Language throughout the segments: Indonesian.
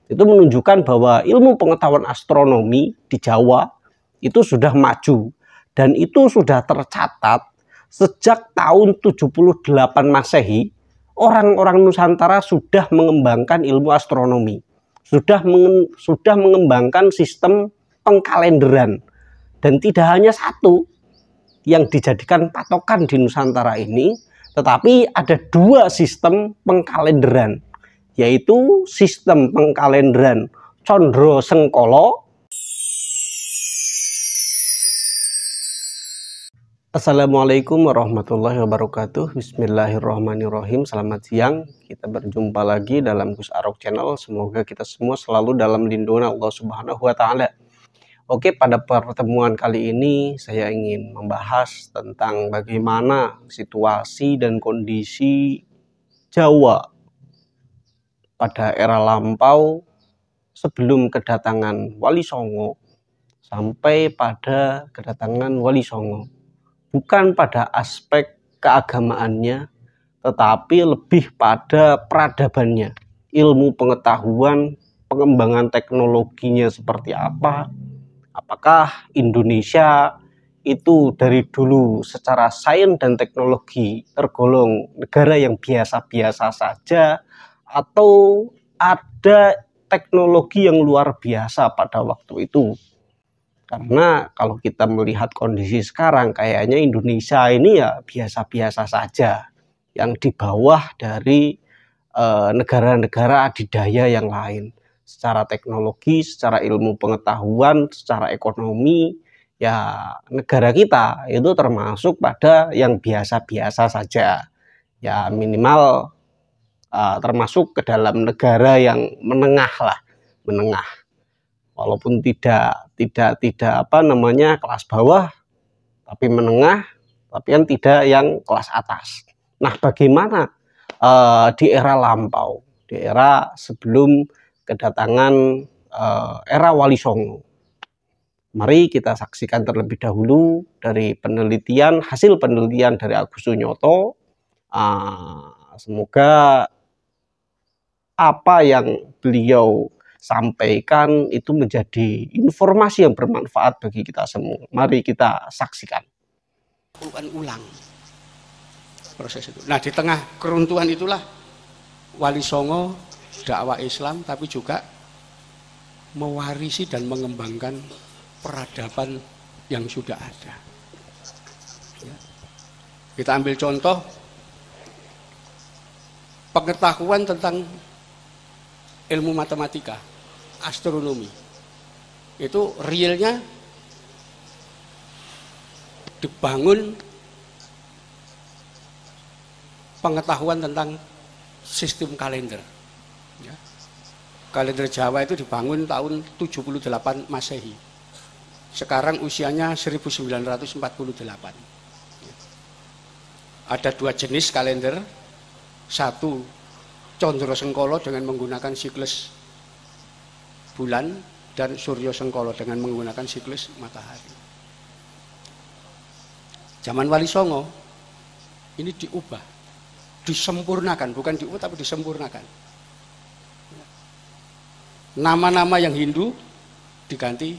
Itu menunjukkan bahwa ilmu pengetahuan astronomi di Jawa itu sudah maju dan itu sudah tercatat sejak tahun 78 Masehi. Orang-orang Nusantara sudah mengembangkan ilmu astronomi, sudah mengembangkan sistem pengkalenderan, dan tidak hanya satu yang dijadikan patokan di Nusantara ini, tetapi ada dua sistem pengkalenderan, yaitu sistem pengkalenderan Condro Sengkolo. Assalamualaikum warahmatullahi wabarakatuh. Bismillahirrahmanirrahim. Selamat siang. Kita berjumpa lagi dalam Gus Arok Channel. Semoga kita semua selalu dalam lindungan Allah Subhanahu wa Ta'ala. Oke, pada pertemuan kali ini saya ingin membahas tentang bagaimana situasi dan kondisi Jawa pada era lampau sebelum kedatangan Wali Songo sampai pada kedatangan Wali Songo. Bukan pada aspek keagamaannya, tetapi lebih pada peradabannya, ilmu pengetahuan, pengembangan teknologinya seperti apa. Apakah Indonesia itu dari dulu secara sains dan teknologi tergolong negara yang biasa-biasa saja, atau ada teknologi yang luar biasa pada waktu itu? Karena kalau kita melihat kondisi sekarang, kayaknya Indonesia ini ya biasa-biasa saja, yang di bawah dari negara-negara adidaya yang lain. Secara teknologi, secara ilmu pengetahuan, secara ekonomi, ya negara kita itu termasuk pada yang biasa-biasa saja. Ya minimal termasuk ke dalam negara yang menengah lah, menengah. Walaupun tidak apa namanya kelas bawah, tapi menengah, tapi kan tidak yang kelas atas. Nah, bagaimana di era lampau, di era sebelum kedatangan era Wali Songo? Mari kita saksikan terlebih dahulu dari hasil penelitian dari Agus Sunyoto. Semoga apa yang beliau sampaikan itu menjadi informasi yang bermanfaat bagi kita semua. Mari kita saksikan. Ulang proses itu. Nah, di tengah keruntuhan itulah Wali Songo dakwah Islam, tapi juga mewarisi dan mengembangkan peradaban yang sudah ada. Ya. Kita ambil contoh pengetahuan tentang ilmu matematika, astronomi. Itu realnya dibangun pengetahuan tentang sistem kalender. Ya. Kalender Jawa itu dibangun tahun 78 Masehi. Sekarang usianya 1948. Ya. Ada dua jenis kalender. Satu Condro Sengkolo dengan menggunakan siklus bulan, dan Suryo Sengkolo dengan menggunakan siklus matahari. Zaman Wali Songo ini diubah, disempurnakan, bukan diubah tapi disempurnakan. Nama-nama yang Hindu diganti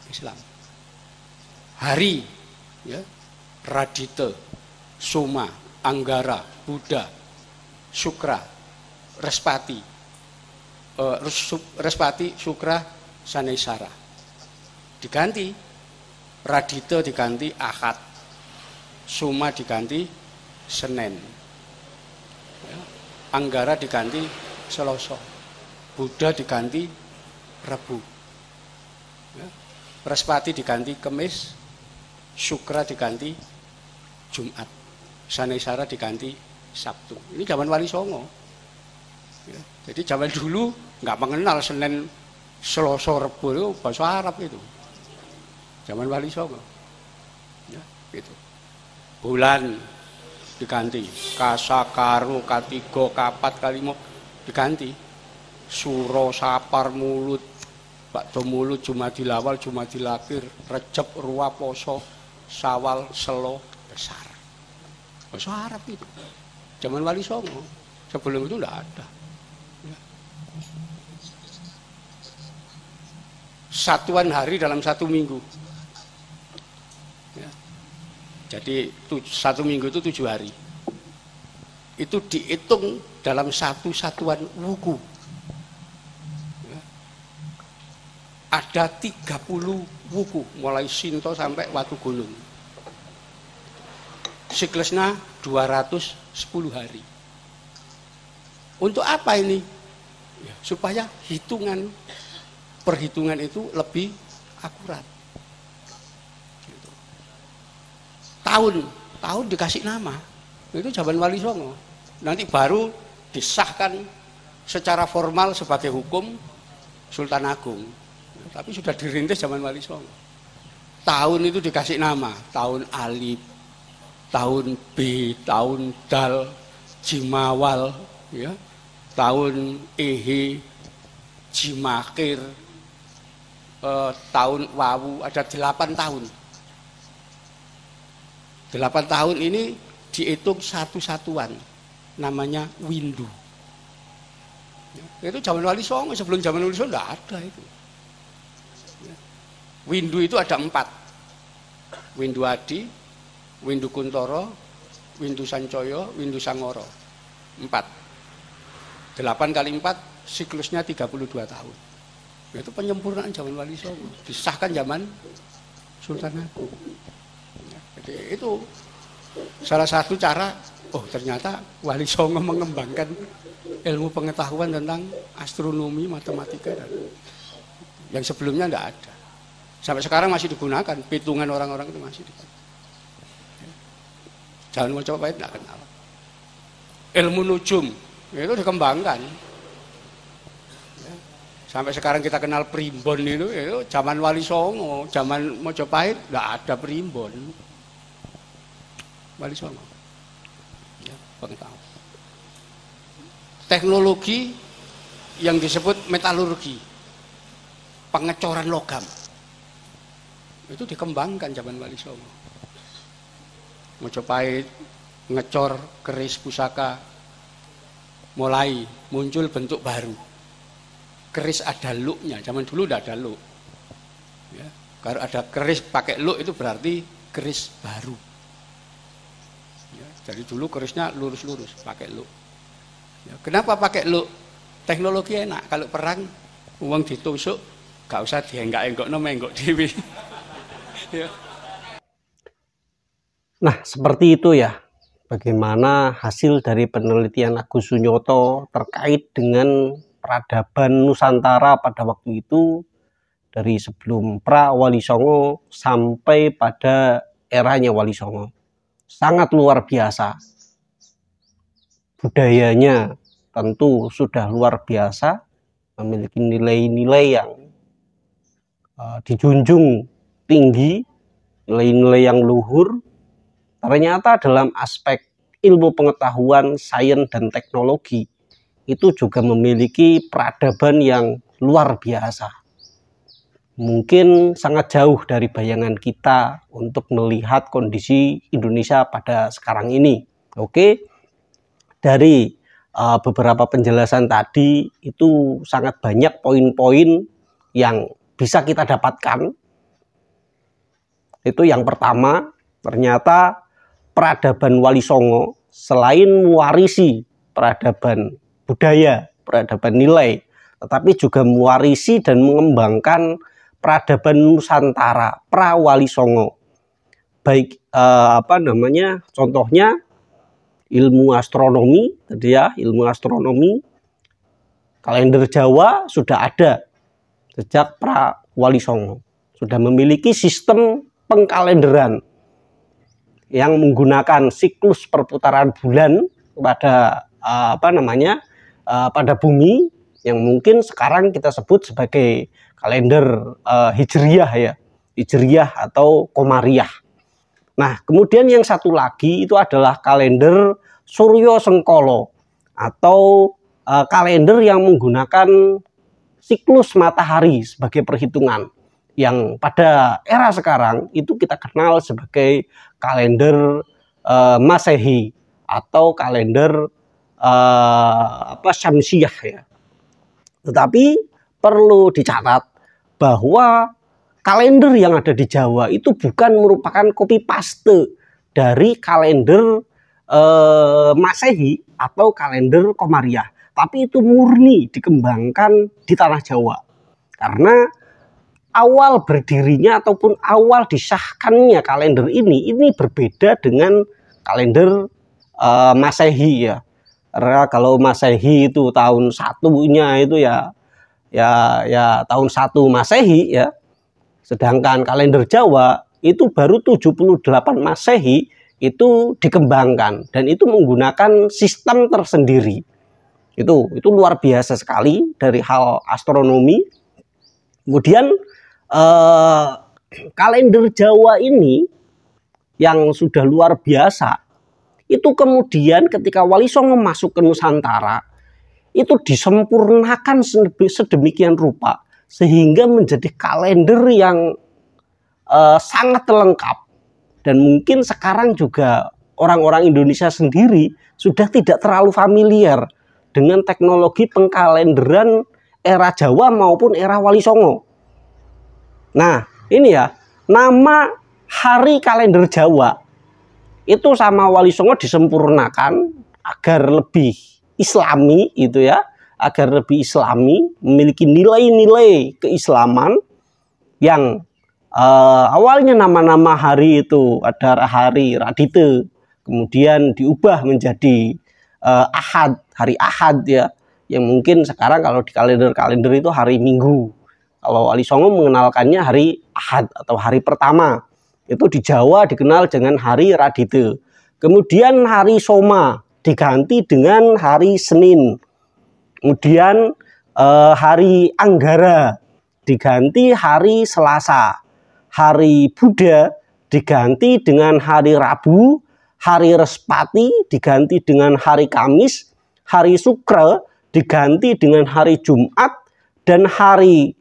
Islam. Hari, ya, Radita, Soma, Anggara, Buddha, Sukra, Respati, Sukra, Sanesara. Diganti, Radita diganti Ahad, Soma diganti Senin, ya. Anggara diganti Selasa, Buddha diganti Rabu, ya. Respati diganti Kemis, Sukra diganti Jumat, Sanesara diganti Sabtu. Ini zaman Wali Songo. Ya, jadi zaman dulu nggak mengenal Senin, Selasa, Rabu itu bahasa Arab itu. Zaman Wali Songo. Ya, gitu. Bulan diganti, Kasa, Karu, Katigo, Kapat, Kalimo diganti. Suro, Sapar, Mulut, Bakdo Mulut, Jumadil Awal, Jumadil Akhir, Recep, Ruwa, Poso, Sawal, Selo, Besar. Bahasa Arab itu. Zaman Wali Songo. Sebelum itu enggak ada. satuan hari dalam 1 minggu. Ya. Jadi 1 minggu itu 7 hari. Itu dihitung dalam 1 satuan wuku. Ya. Ada 30 wuku, mulai Shinto sampai Watu Gunung. Siklusnya 210 hari. Untuk apa ini? Ya, supaya perhitungan itu lebih akurat. Gitu. Tahun dikasih nama. Itu zaman Wali Songo. Nanti baru disahkan secara formal sebagai hukum Sultan Agung. Tapi sudah dirintis zaman Wali Songo. Tahun itu dikasih nama, tahun Alif, tahun B, tahun Dal, Jimawal, ya, tahun Ehe, Jimakir, tahun Wawu, ada 8 tahun. 8 tahun ini dihitung satu satuan, namanya windu. Ya, itu zaman Wali Songo, sebelum zaman Wali Songo tidak ada itu. Ya. Windu itu ada 4, Windu Adi, Windu Kuntoro, Windu Sancoyo, Windu Sangoro. 4. 8 kali 4 siklusnya 32 tahun. Itu penyempurnaan zaman Wali Songo. Disahkan zaman Sultan Agung. Jadi itu salah satu cara, oh ternyata Wali Songo mengembangkan ilmu pengetahuan tentang astronomi, matematika, dan yang sebelumnya tidak ada. Sampai sekarang masih digunakan, hitungan orang-orang itu masih digunakan. Jangan mau coba tidak kenal. Ilmu nujum itu dikembangkan. Sampai sekarang kita kenal primbon itu zaman Wali Songo, zaman Mojopahit tidak ada primbon. Wali Songo. Ya, pengetahuan. Teknologi yang disebut metalurgi, pengecoran logam, itu dikembangkan zaman Wali Songo. Mojopahit ngecor keris pusaka, mulai muncul bentuk baru. Keris ada luknya, zaman dulu tidak ada luk. Ya, kalau ada keris pakai luk itu berarti keris baru. Ya, jadi dulu kerisnya lurus-lurus pakai luk. Ya, kenapa pakai luk? Teknologi enak. Kalau perang, uang ditusuk, gak usah dienggak-enggok, menggok dewi. Ya. Nah, seperti itu ya, bagaimana hasil dari penelitian Agus Sunyoto terkait dengan peradaban Nusantara pada waktu itu, dari sebelum pra Wali Songo sampai pada eranya Wali Songo. Sangat luar biasa. Budayanya tentu sudah luar biasa, memiliki nilai-nilai yang dijunjung tinggi, nilai-nilai yang luhur. Ternyata dalam aspek ilmu pengetahuan, sains, dan teknologi itu juga memiliki peradaban yang luar biasa. Mungkin sangat jauh dari bayangan kita untuk melihat kondisi Indonesia pada sekarang ini. Oke, dari beberapa penjelasan tadi itu sangat banyak poin-poin yang bisa kita dapatkan. Itu yang pertama, ternyata peradaban Wali Songo selain mewarisi peradaban budaya, peradaban nilai, tetapi juga mewarisi dan mengembangkan peradaban Nusantara pra Wali Songo. Baik contohnya ilmu astronomi, tadi ya, ilmu astronomi, kalender Jawa sudah ada sejak pra Wali Songo, sudah memiliki sistem pengkalenderan yang menggunakan siklus perputaran bulan pada pada bumi, yang mungkin sekarang kita sebut sebagai kalender Hijriyah ya, Hijriyah atau Komariah. Nah, kemudian yang satu lagi itu adalah kalender Suryo Sengkolo atau kalender yang menggunakan siklus matahari sebagai perhitungan, yang pada era sekarang itu kita kenal sebagai kalender Masehi atau kalender Syamsiah ya. Tetapi perlu dicatat bahwa kalender yang ada di Jawa itu bukan merupakan copy paste dari kalender Masehi atau kalender Komariah, tapi itu murni dikembangkan di tanah Jawa. Karena awal berdirinya ataupun awal disahkannya kalender ini berbeda dengan kalender Masehi ya. Karena kalau Masehi itu tahun satunya itu ya tahun 1 Masehi ya. Sedangkan kalender Jawa itu baru 78 Masehi itu dikembangkan dan itu menggunakan sistem tersendiri. Itu luar biasa sekali dari hal astronomi. Kemudian kalender Jawa ini yang sudah luar biasa itu kemudian ketika Wali Songo masuk ke Nusantara itu disempurnakan sedemikian rupa sehingga menjadi kalender yang sangat lengkap. Dan mungkin sekarang juga orang-orang Indonesia sendiri sudah tidak terlalu familiar dengan teknologi pengkalenderan era Jawa maupun era Wali Songo. Nah, ini ya, nama hari kalender Jawa itu sama Wali Songo disempurnakan agar lebih islami itu ya, agar lebih islami, memiliki nilai-nilai keislaman yang awalnya nama-nama hari itu ada hari Radite, kemudian diubah menjadi Ahad, hari Ahad ya, yang mungkin sekarang kalau di kalender-kalender itu hari Minggu. Kalau Wali Songo mengenalkannya hari Ahad atau hari pertama. Itu di Jawa dikenal dengan hari Radite. Kemudian hari Soma diganti dengan hari Senin. Kemudian hari Anggara diganti hari Selasa. Hari Buddha diganti dengan hari Rabu. Hari Respati diganti dengan hari Kamis. Hari Sukra diganti dengan hari Jumat. Dan hari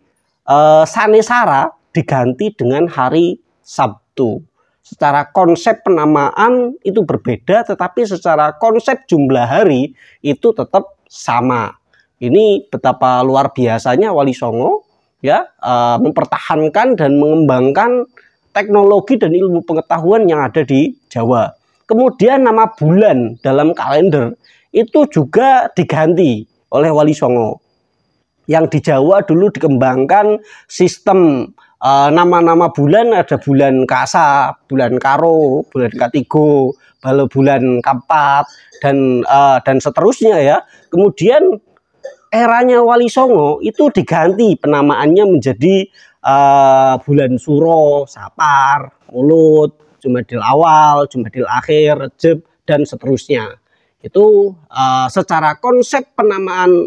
Sanesara diganti dengan hari Sabtu. Secara konsep penamaan itu berbeda, tetapi secara konsep jumlah hari itu tetap sama. Ini betapa luar biasanya Wali Songo ya, mempertahankan dan mengembangkan teknologi dan ilmu pengetahuan yang ada di Jawa. Kemudian nama bulan dalam kalender itu juga diganti oleh Wali Songo. Yang di Jawa dulu dikembangkan sistem nama-nama bulan, ada bulan Kasa, bulan Karo, bulan Katigo, lalu bulan Kapat dan seterusnya ya. Kemudian eranya Wali Songo itu diganti penamaannya menjadi bulan Suro, Sapar, Mulut, Jumadil Awal, Jumadil Akhir, Rejeb dan seterusnya. Itu secara konsep penamaan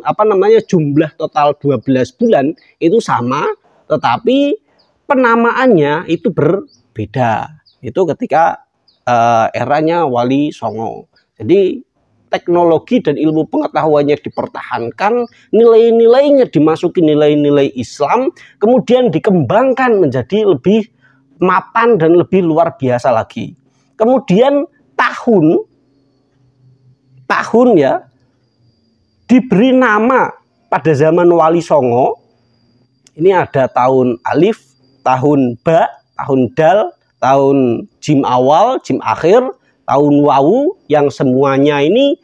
jumlah total 12 bulan itu sama, tetapi penamaannya itu berbeda. Itu ketika eranya Wali Songo. Jadi teknologi dan ilmu pengetahuannya dipertahankan, nilai-nilainya dimasuki nilai-nilai Islam, kemudian dikembangkan menjadi lebih mapan dan lebih luar biasa lagi. Kemudian tahun ya diberi nama pada zaman Wali Songo. Ini ada tahun Alif, tahun Ba, tahun Dal, tahun Jim awal, Jim akhir, tahun Wawu, yang semuanya ini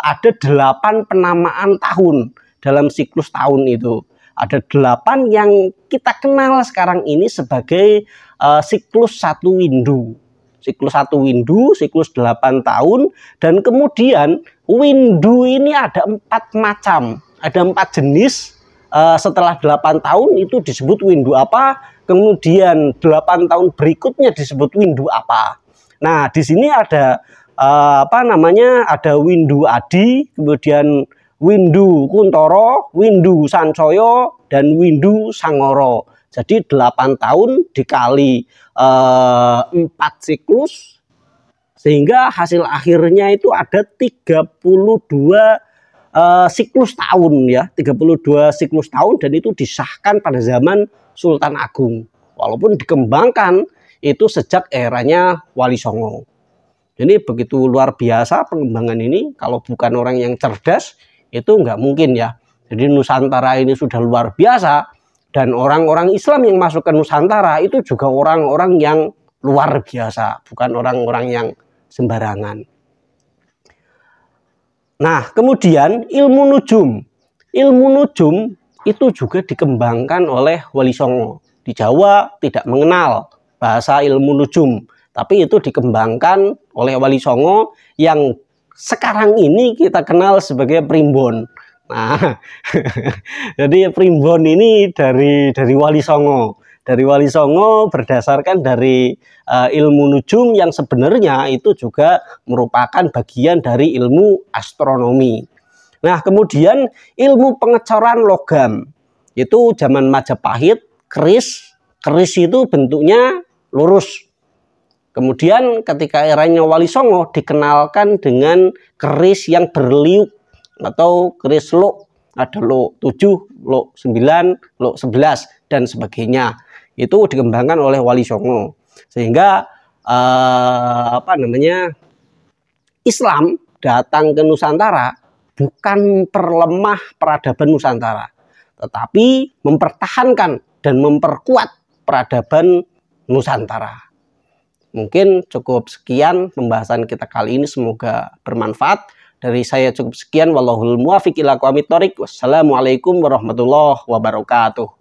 ada 8 penamaan tahun dalam siklus tahun itu. Ada 8 yang kita kenal sekarang ini sebagai siklus 1 windu. Siklus 1 windu, siklus 8 tahun, dan kemudian windu ini ada 4 macam, ada 4 jenis. Setelah 8 tahun itu disebut windu apa, kemudian 8 tahun berikutnya disebut windu apa. Nah, di sini ada ada windu Adi, kemudian windu Kuntoro, windu Sancoyo, dan windu Sangoro. Jadi 8 tahun dikali 4 siklus, sehingga hasil akhirnya itu ada 32 siklus tahun ya, 32 siklus tahun, dan itu disahkan pada zaman Sultan Agung. Walaupun dikembangkan itu sejak eranya Wali Songo. Ini begitu luar biasa pengembangan ini, kalau bukan orang yang cerdas itu nggak mungkin ya. Jadi Nusantara ini sudah luar biasa, Dan orang-orang Islam yang masuk ke Nusantara itu juga orang-orang yang luar biasa, bukan orang-orang yang sembarangan. Nah, kemudian ilmu nujum. Ilmu nujum itu juga dikembangkan oleh Wali Songo. Di Jawa tidak mengenal bahasa ilmu nujum, tapi itu dikembangkan oleh Wali Songo yang sekarang ini kita kenal sebagai primbon. Nah, jadi primbon ini dari Wali Songo. Dari Wali Songo berdasarkan dari ilmu nujum yang sebenarnya itu juga merupakan bagian dari ilmu astronomi. Nah, kemudian ilmu pengecoran logam. Itu zaman Majapahit, keris. Keris itu bentuknya lurus. Kemudian ketika eranya Wali Songo dikenalkan dengan keris yang berliuk atau keris luk, ada luk 7, luk 9, luk 11 dan sebagainya. Itu dikembangkan oleh Wali Songo. Sehingga Islam datang ke Nusantara bukan perlemah peradaban Nusantara, tetapi mempertahankan dan memperkuat peradaban Nusantara. Mungkin cukup sekian pembahasan kita kali ini, semoga bermanfaat. Dari saya cukup sekian, wallahul muwaffiq ila aqwamit thoriq. Wassalamualaikum warahmatullahi wabarakatuh.